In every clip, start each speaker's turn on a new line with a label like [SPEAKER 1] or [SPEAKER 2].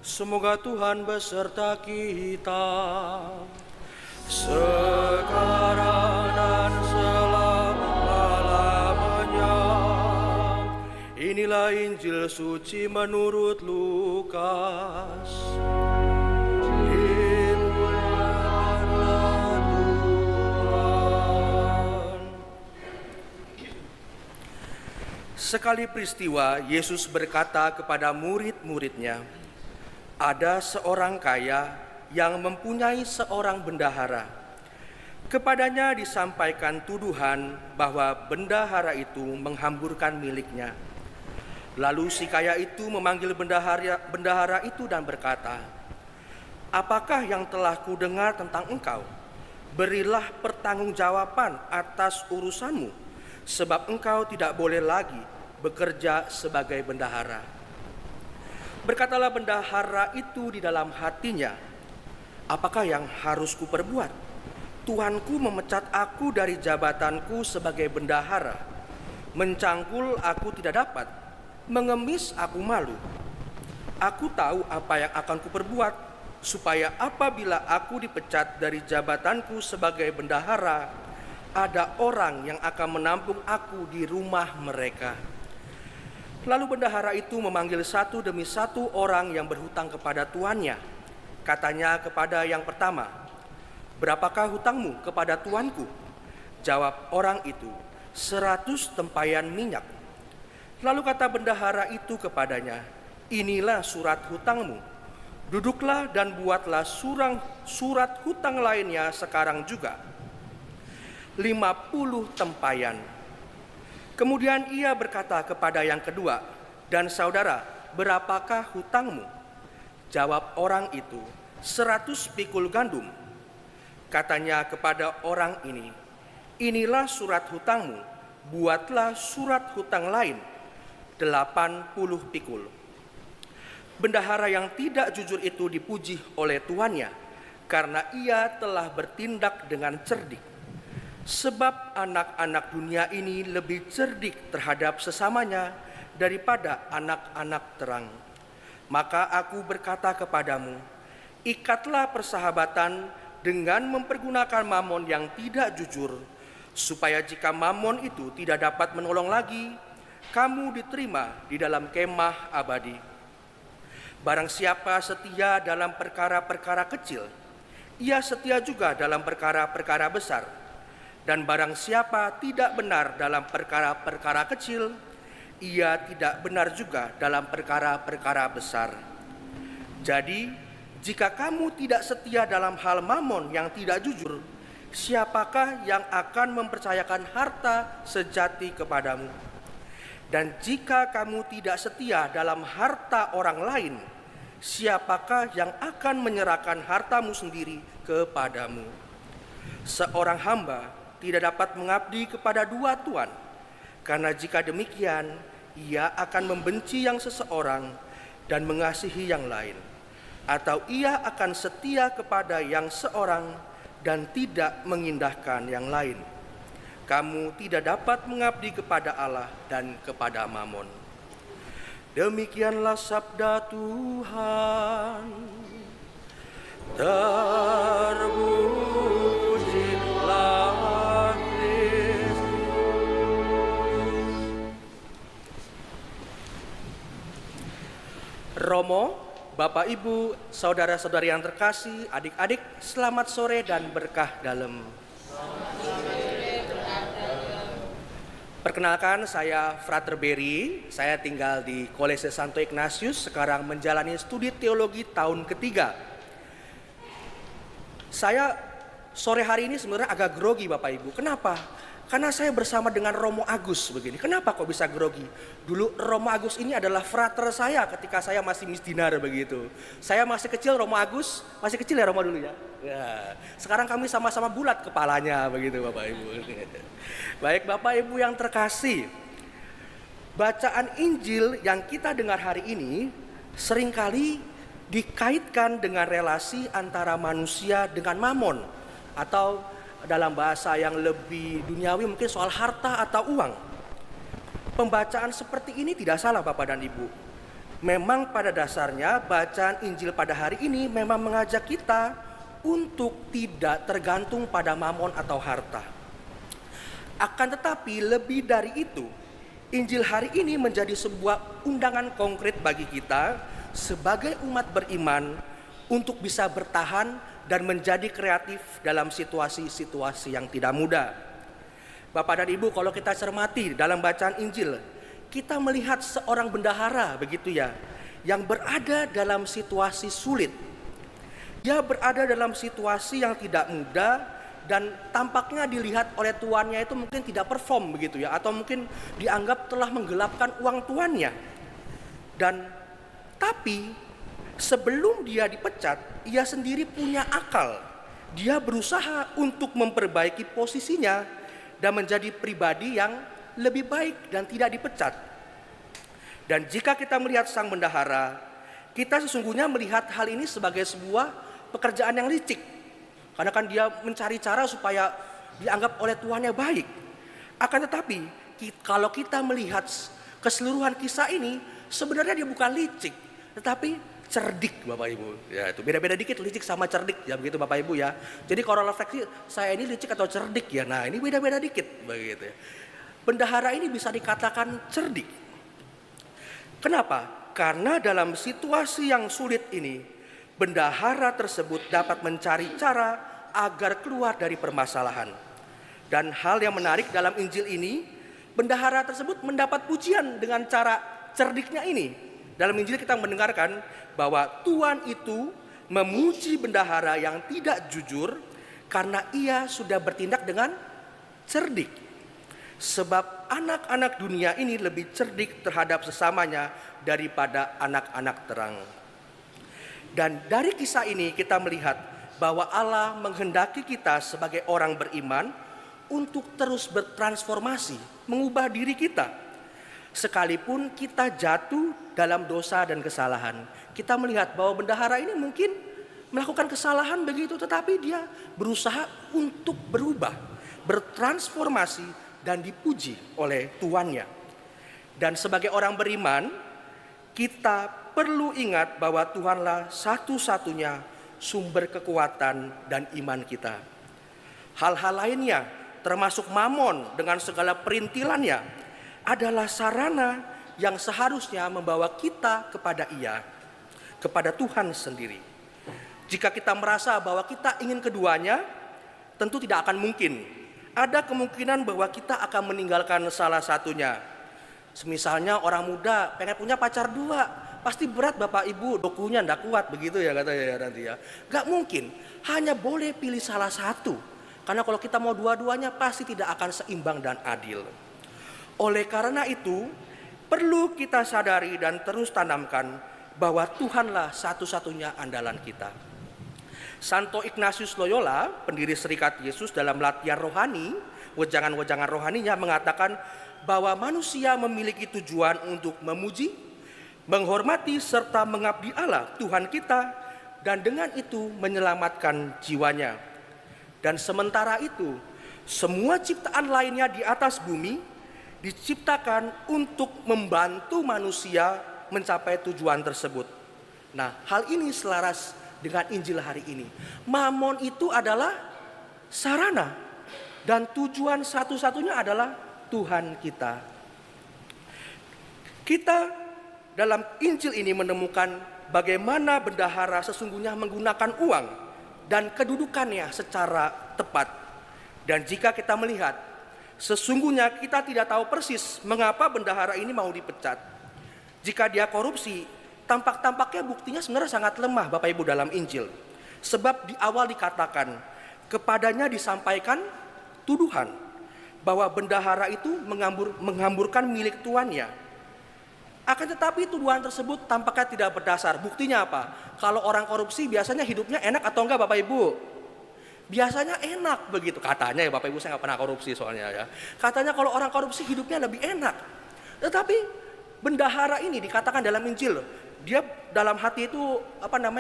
[SPEAKER 1] Semoga Tuhan beserta kita sekarang dan selama-lamanya. Inilah Injil suci menurut Lukas. Dimuliakanlah Tuhan. Sekali peristiwa, Yesus berkata kepada murid-muridnya, ada seorang kaya yang mempunyai seorang bendahara. Kepadanya disampaikan tuduhan bahwa bendahara itu menghamburkan miliknya. Lalu si kaya itu memanggil bendahara itu dan berkata, apakah yang telah kudengar tentang engkau? Berilah pertanggungjawaban atas urusanmu, sebab engkau tidak boleh lagi bekerja sebagai bendahara. Berkatalah bendahara itu di dalam hatinya, apakah yang harus kuperbuat? Tuanku memecat aku dari jabatanku sebagai bendahara. Mencangkul aku tidak dapat, mengemis aku malu. Aku tahu apa yang akan kuperbuat, supaya apabila aku dipecat dari jabatanku sebagai bendahara, ada orang yang akan menampung aku di rumah mereka. Lalu bendahara itu memanggil satu demi satu orang yang berhutang kepada tuannya. Katanya kepada yang pertama, berapakah hutangmu kepada tuanku? Jawab orang itu, 100 tempayan minyak. Lalu kata bendahara itu kepadanya, inilah surat hutangmu. Duduklah dan buatlah surat hutang lainnya sekarang juga. 50 tempayan. Kemudian ia berkata kepada yang kedua, dan saudara, berapakah hutangmu? Jawab orang itu, 100 pikul gandum. Katanya kepada orang ini, inilah surat hutangmu, buatlah surat hutang lain, 80 pikul. Bendahara yang tidak jujur itu dipuji oleh tuannya, karena ia telah bertindak dengan cerdik. Sebab anak-anak dunia ini lebih cerdik terhadap sesamanya daripada anak-anak terang. Maka aku berkata kepadamu, ikatlah persahabatan dengan mempergunakan mamon yang tidak jujur, supaya jika mamon itu tidak dapat menolong lagi, kamu diterima di dalam kemah abadi. Barang siapa setia dalam perkara-perkara kecil, ia setia juga dalam perkara-perkara besar. Dan barang siapa tidak benar dalam perkara-perkara kecil, ia tidak benar juga dalam perkara-perkara besar. Jadi, jika kamu tidak setia dalam hal mamon yang tidak jujur, siapakah yang akan mempercayakan harta sejati kepadamu? Dan jika kamu tidak setia dalam harta orang lain, siapakah yang akan menyerahkan hartamu sendiri kepadamu? Seorang hamba tidak dapat mengabdi kepada dua tuan, karena jika demikian ia akan membenci yang seseorang dan mengasihi yang lain, atau ia akan setia kepada yang seorang dan tidak mengindahkan yang lain. Kamu tidak dapat mengabdi kepada Allah dan kepada mamon. Demikianlah sabda Tuhan. Terpujilah Romo, Bapak Ibu, saudara-saudari yang terkasih, adik-adik, selamat sore dan berkah dalam. Perkenalkan, saya Frater Berry, saya tinggal di Kolese Santo Ignatius, sekarang menjalani studi teologi tahun ketiga. Saya sore hari ini sebenarnya agak grogi Bapak Ibu, kenapa? Karena saya bersama dengan Romo Agus begini. Kenapa kok bisa grogi? Dulu Romo Agus ini adalah frater saya ketika saya masih misdinar begitu. Saya masih kecil, Romo Agus masih kecil ya Romo dulu ya. Ya. Sekarang kami sama-sama bulat kepalanya begitu Bapak Ibu. Baik Bapak Ibu yang terkasih, bacaan Injil yang kita dengar hari ini seringkali dikaitkan dengan relasi antara manusia dengan mamon, atau dalam bahasa yang lebih duniawi mungkin soal harta atau uang. Pembacaan seperti ini tidak salah Bapak dan Ibu. Memang pada dasarnya bacaan Injil pada hari ini memang mengajak kita untuk tidak tergantung pada mamon atau harta. Akan tetapi lebih dari itu, Injil hari ini menjadi sebuah undangan konkret bagi kita sebagai umat beriman untuk bisa bertahan dan menjadi kreatif dalam situasi-situasi yang tidak mudah. Bapak dan Ibu, kalau kita cermati dalam bacaan Injil, kita melihat seorang bendahara begitu ya, yang berada dalam situasi sulit. Dia berada dalam situasi yang tidak mudah dan tampaknya dilihat oleh tuannya itu mungkin tidak perform begitu ya, atau mungkin dianggap telah menggelapkan uang tuannya. Dan tapi sebelum dia dipecat, ia sendiri punya akal. Dia berusaha untuk memperbaiki posisinya dan menjadi pribadi yang lebih baik dan tidak dipecat. Dan jika kita melihat sang bendahara, kita sesungguhnya melihat hal ini sebagai sebuah pekerjaan yang licik. Karena kan dia mencari cara supaya dianggap oleh tuannya baik. Akan tetapi kalau kita melihat keseluruhan kisah ini, sebenarnya dia bukan licik, tetapi cerdik Bapak Ibu. Ya, itu beda-beda dikit licik sama cerdik ya begitu Bapak Ibu ya. Jadi kalau refleksi saya ini licik atau cerdik ya. Nah, ini beda-beda dikit begitu ya. Bendahara ini bisa dikatakan cerdik. Kenapa? Karena dalam situasi yang sulit ini, bendahara tersebut dapat mencari cara agar keluar dari permasalahan. Dan hal yang menarik dalam Injil ini, bendahara tersebut mendapat pujian dengan cara cerdiknya ini. Dalam Injil kita mendengarkan bahwa Tuhan itu memuji bendahara yang tidak jujur karena ia sudah bertindak dengan cerdik. Sebab anak-anak dunia ini lebih cerdik terhadap sesamanya daripada anak-anak terang. Dan dari kisah ini kita melihat bahwa Allah menghendaki kita sebagai orang beriman untuk terus bertransformasi, mengubah diri kita. Sekalipun kita jatuh dalam dosa dan kesalahan, kita melihat bahwa bendahara ini mungkin melakukan kesalahan begitu, tetapi dia berusaha untuk berubah, bertransformasi dan dipuji oleh tuannya. Dan sebagai orang beriman, kita perlu ingat bahwa Tuhanlah satu-satunya sumber kekuatan dan iman kita. Hal-hal lainnya termasuk mamon dengan segala perintilannya adalah sarana yang seharusnya membawa kita kepada Ia, kepada Tuhan sendiri. Jika kita merasa bahwa kita ingin keduanya, tentu tidak akan mungkin. Ada kemungkinan bahwa kita akan meninggalkan salah satunya. Misalnya orang muda pengen punya pacar dua, pasti berat Bapak Ibu, dokunya ndak kuat begitu ya katanya ya nanti ya. Gak mungkin, hanya boleh pilih salah satu. Karena kalau kita mau dua-duanya pasti tidak akan seimbang dan adil. Oleh karena itu, perlu kita sadari dan terus tanamkan bahwa Tuhanlah satu-satunya andalan kita. Santo Ignatius Loyola, pendiri Serikat Yesus dalam latihan rohani, wejangan-wejangan rohaninya mengatakan bahwa manusia memiliki tujuan untuk memuji, menghormati serta mengabdi Allah Tuhan kita, dan dengan itu menyelamatkan jiwanya. Dan sementara itu, semua ciptaan lainnya di atas bumi diciptakan untuk membantu manusia mencapai tujuan tersebut. Nah, hal ini selaras dengan Injil hari ini. Mamon itu adalah sarana dan tujuan satu-satunya adalah Tuhan kita. Kita dalam Injil ini menemukan bagaimana bendahara sesungguhnya menggunakan uang dan kedudukannya secara tepat. Dan jika kita melihat, sesungguhnya kita tidak tahu persis mengapa bendahara ini mau dipecat. Jika dia korupsi, tampaknya buktinya sebenarnya sangat lemah Bapak Ibu dalam Injil. Sebab di awal dikatakan, kepadanya disampaikan tuduhan bahwa bendahara itu menghamburkan milik tuannya. Akan tetapi tuduhan tersebut tampaknya tidak berdasar. Buktinya apa? Kalau orang korupsi biasanya hidupnya enak atau enggak Bapak Ibu? Biasanya enak begitu. Katanya ya Bapak Ibu, saya nggak pernah korupsi soalnya ya. Katanya kalau orang korupsi hidupnya lebih enak. Tetapi bendahara ini dikatakan dalam Injil, dia dalam hati itu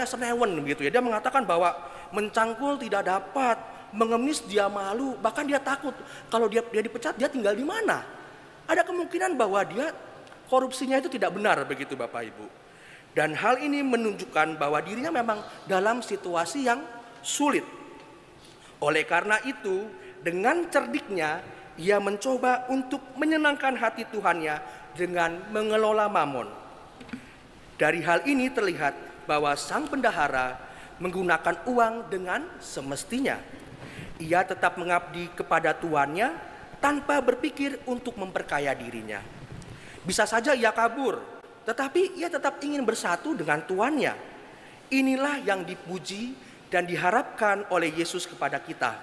[SPEAKER 1] senewen begitu ya. Dia mengatakan bahwa mencangkul tidak dapat, mengemis dia malu, bahkan dia takut kalau dia dipecat dia tinggal di mana. Ada kemungkinan bahwa dia korupsinya itu tidak benar begitu Bapak Ibu. Dan hal ini menunjukkan bahwa dirinya memang dalam situasi yang sulit. Oleh karena itu, dengan cerdiknya ia mencoba untuk menyenangkan hati Tuhannya dengan mengelola mamon. Dari hal ini terlihat bahwa sang bendahara menggunakan uang dengan semestinya. Ia tetap mengabdi kepada tuannya tanpa berpikir untuk memperkaya dirinya. Bisa saja ia kabur, tetapi ia tetap ingin bersatu dengan tuannya. Inilah yang dipuji dan diharapkan oleh Yesus kepada kita.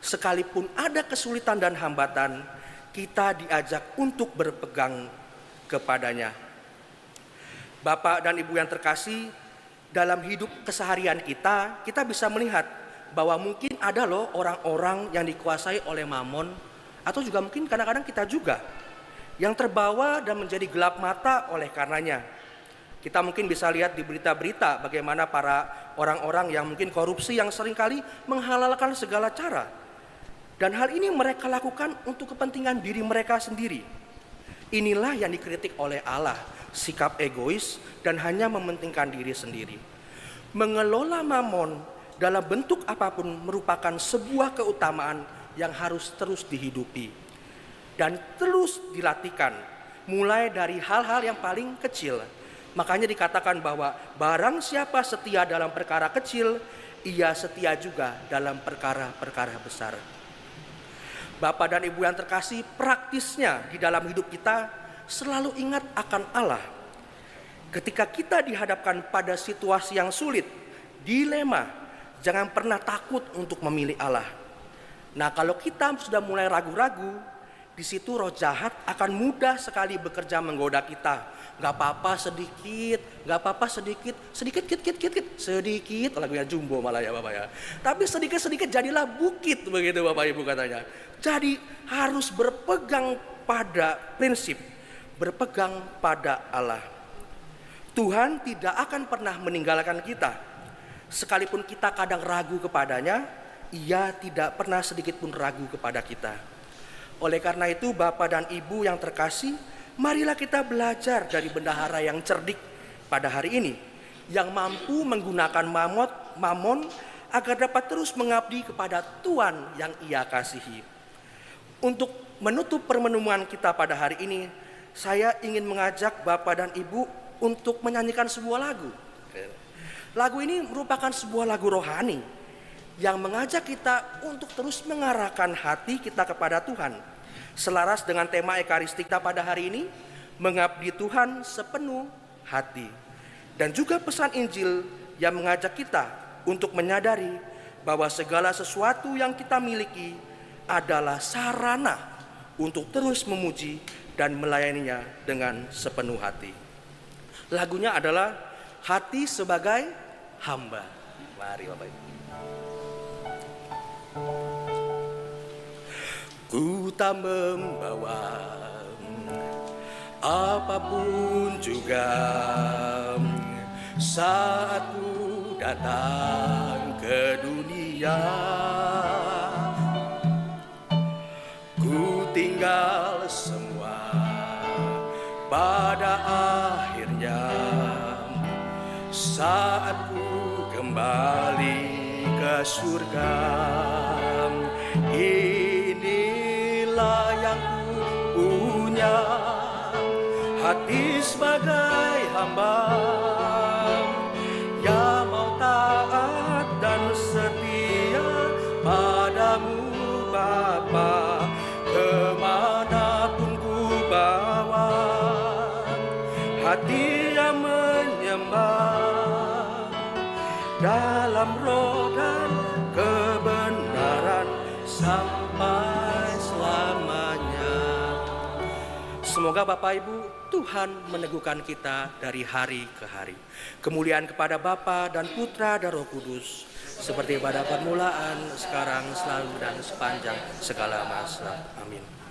[SPEAKER 1] Sekalipun ada kesulitan dan hambatan, kita diajak untuk berpegang kepadanya. Bapak dan Ibu yang terkasih, dalam hidup keseharian kita bisa melihat bahwa mungkin ada loh orang-orang yang dikuasai oleh mamon, atau juga mungkin kadang-kadang kita juga yang terbawa dan menjadi gelap mata oleh karenanya. Kita mungkin bisa lihat di berita-berita bagaimana para orang-orang yang mungkin korupsi yang seringkali menghalalkan segala cara. Dan hal ini mereka lakukan untuk kepentingan diri mereka sendiri. Inilah yang dikritik oleh Allah, sikap egois dan hanya mementingkan diri sendiri. Mengelola mamon dalam bentuk apapun merupakan sebuah keutamaan yang harus terus dihidupi dan terus dilatihkan, mulai dari hal-hal yang paling kecil. Makanya dikatakan bahwa barang siapa setia dalam perkara kecil, ia setia juga dalam perkara-perkara besar. Bapak dan Ibu yang terkasih, praktisnya di dalam hidup kita selalu ingat akan Allah. Ketika kita dihadapkan pada situasi yang sulit, dilema, jangan pernah takut untuk memilih Allah. Nah, kalau kita sudah mulai ragu-ragu, di situ roh jahat akan mudah sekali bekerja menggoda kita. Gak apa-apa sedikit, gak apa-apa sedikit, lagunya Jumbo malah ya Bapak ya. Tapi sedikit-sedikit jadilah bukit, begitu Bapak Ibu katanya. Jadi harus berpegang pada prinsip, berpegang pada Allah. Tuhan tidak akan pernah meninggalkan kita. Sekalipun kita kadang ragu kepadanya, Ia tidak pernah sedikit pun ragu kepada kita. Oleh karena itu Bapak dan Ibu yang terkasih, marilah kita belajar dari bendahara yang cerdik pada hari ini, yang mampu menggunakan mamon agar dapat terus mengabdi kepada Tuhan yang Ia kasihi. Untuk menutup permenungan kita pada hari ini, saya ingin mengajak Bapak dan Ibu untuk menyanyikan sebuah lagu. Lagu ini merupakan sebuah lagu rohani yang mengajak kita untuk terus mengarahkan hati kita kepada Tuhan. Selaras dengan tema Ekaristik kita pada hari ini, mengabdi Tuhan sepenuh hati. Dan juga pesan Injil yang mengajak kita untuk menyadari bahwa segala sesuatu yang kita miliki adalah sarana untuk terus memuji dan melayaninya dengan sepenuh hati. Lagunya adalah Hati Sebagai Hamba. Mari Bapak Ibu. Ku tak membawa apapun juga saat ku datang ke dunia. Ku tinggal semua pada akhirnya saat ku kembali ke surga. Inilah yang ku punya, hati sebagai hamba yang mau taat dan setia padamu Bapa. Kemanapun ku bawa, hati yang menyembah dalam roh dan kebenaran sampai selamanya. Semoga Bapak Ibu, Tuhan meneguhkan kita dari hari ke hari. Kemuliaan kepada Bapa dan Putra dan Roh Kudus, seperti pada permulaan, sekarang, selalu, dan sepanjang segala masa. Amin.